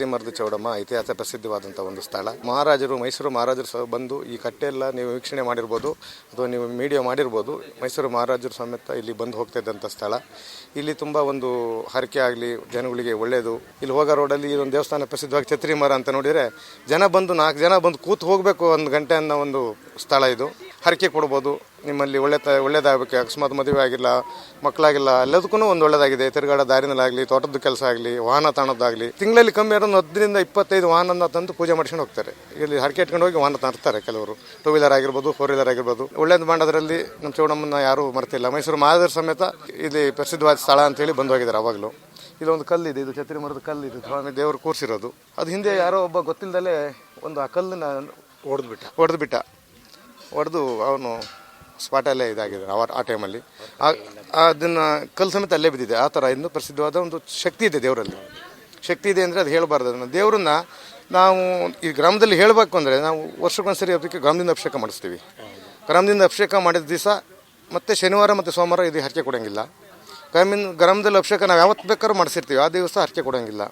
ಛತ್ರಿ ಮರದ ಚೌಡಮ್ಮ ಇತಿಹಾಸ ಪ್ರಸಿದ್ಧವಾದಂಥ ಒಂದು ಸ್ಥಳ. ಮೈಸೂರು ಮಹಾರಾಜರು ಬಂದು ಈ ಕಟ್ಟೆಲ್ಲ ನೀವು ವೀಕ್ಷಣೆ ಮಾಡಿರ್ಬೋದು ಅಥವಾ ನೀವು ಮೀಡಿಯಾ ಮಾಡಿರ್ಬೋದು. ಮೈಸೂರು ಮಹಾರಾಜರು ಸಮೇತ ಇಲ್ಲಿ ಬಂದು ಹೋಗ್ತಾ ಇದ್ದಂಥ ಸ್ಥಳ. ಇಲ್ಲಿ ತುಂಬ ಒಂದು ಹರಕೆ ಆಗಲಿ ಜನಗಳಿಗೆ ಒಳ್ಳೆಯದು. ಇಲ್ಲಿ ಹೋಗೋ ರೋಡಲ್ಲಿ ಒಂದು ದೇವಸ್ಥಾನ ಪ್ರಸಿದ್ಧವಾಗಿ ಛತ್ರಿ ಮರ ಅಂತ ನೋಡಿದರೆ ಜನ ಬಂದು 4 ಜನ ಬಂದು ಕೂತು ಹೋಗಬೇಕು 1 ಗಂಟೆ ಅನ್ನೋ ಒಂದು ಸ್ಥಳ ಇದು. ಹರಕೆ ಕೊಡ್ಬೋದು, ನಿಮ್ಮಲ್ಲಿ ಒಳ್ಳೇದಾಗಬೇಕು, ಅಕಸ್ಮಾತ್ ಮದುವೆ ಆಗಿಲ್ಲ, ಮಕ್ಕಳಾಗಿಲ್ಲ, ಎಲ್ಲದಕ್ಕೂ ಒಂದು ಒಳ್ಳೇದಾಗಿದೆ. ತಿರುಗಾಡೋ ದಾರಿನಲ್ಲಾಗಲಿ, ತೋಟದ ಕೆಲಸ ಆಗಲಿ, ವಾಹನ ತಾಣೋದಾಗಲಿ, ತಿಂಗಳಲ್ಲಿ ಕಮ್ಮಿ ಇರೋದು 10ರಿಂದ 25 ವಾಹನ ತಂದು ಪೂಜೆ ಮಾಡ್ಕೊಂಡು ಹೋಗ್ತಾರೆ. ಇಲ್ಲಿ ಹರಕೆ ಇಟ್ಕೊಂಡು ಹೋಗಿ ವಾಹನ ತರ್ತಾರೆ. ಕೆಲವರು 2 ವೀಲರ್ ಆಗಿರ್ಬೋದು, 4 ವೀಲರ್ ಆಗಿರ್ಬೋದು. ಒಳ್ಳೇದು ಮಾಡೋದ್ರಲ್ಲಿ ನಮ್ಮ ಚೌಡಮ್ಮನ ಯಾರೂ ಮರ್ತಿಲ್ಲ. ಮೈಸೂರು ಮಹಾರಾಜರು ಸಮೇತ ಇಲ್ಲಿ ಪ್ರಸಿದ್ಧವಾದ ಸ್ಥಳ ಅಂತೇಳಿ ಬಂದು ಹೋಗಿದ್ದಾರೆ ಅವಾಗಲು. ಇಲ್ಲೊಂದು ಕಲ್ಲಿದೆ, ಇದು ಛತ್ರಿ ಮರದ ಕಲ್ಲಿದೆ, ಸ್ವಾಮಿ ದೇವರು ಕೂರಿಸಿರೋದು. ಅದು ಹಿಂದೆ ಯಾರೋ ಒಬ್ಬ ಗೊತ್ತಿಲ್ಲದಲ್ಲೇ ಒಂದು ಆ ಕಲ್ಲನ್ನ ಹೊಡೆದು ಅವನು ಸ್ಪಾಟಲ್ಲೇ ಇದಾಗಿದೆ ಆ ಟೈಮಲ್ಲಿ. ಅದನ್ನು ಕಲ್ಲು ಸಮೇತ ಅಲ್ಲೇ ಬಿದ್ದಿದೆ. ಆ ಥರ ಇನ್ನು ಪ್ರಸಿದ್ಧವಾದ ಒಂದು ಶಕ್ತಿ ಇದೆ ದೇವರಲ್ಲಿ. ಶಕ್ತಿ ಇದೆ ಅಂದರೆ ಅದು ಹೇಳಬಾರ್ದು. ಅದನ್ನು ದೇವರನ್ನ ನಾವು ಈ ಗ್ರಾಮದಲ್ಲಿ ಹೇಳಬೇಕು ಅಂದರೆ ನಾವು ವರ್ಷಕ್ಕೊಂದ್ಸರಿ ಅದಕ್ಕೆ ಗ್ರಾಮದಿಂದ ಅಭಿಷೇಕ ಮಾಡಿಸ್ತೀವಿ. ಗ್ರಾಮದಿಂದ ಅಭಿಷೇಕ ಮಾಡಿದ ದಿವಸ ಮತ್ತು ಶನಿವಾರ ಮತ್ತು ಸೋಮವಾರ ಇದು ಹರಕೆ ಕೊಡೋಂಗಿಲ್ಲ. ಗ್ರಾಮದಲ್ಲಿ ಅಭಿಷೇಕ ನಾವು ಯಾವತ್ತು ಬೇಕಾದ್ರೂ ಮಾಡಿಸಿರ್ತೀವಿ, ಆ ದಿವಸ ಹರಕೆ ಕೊಡೋಂಗಿಲ್ಲ.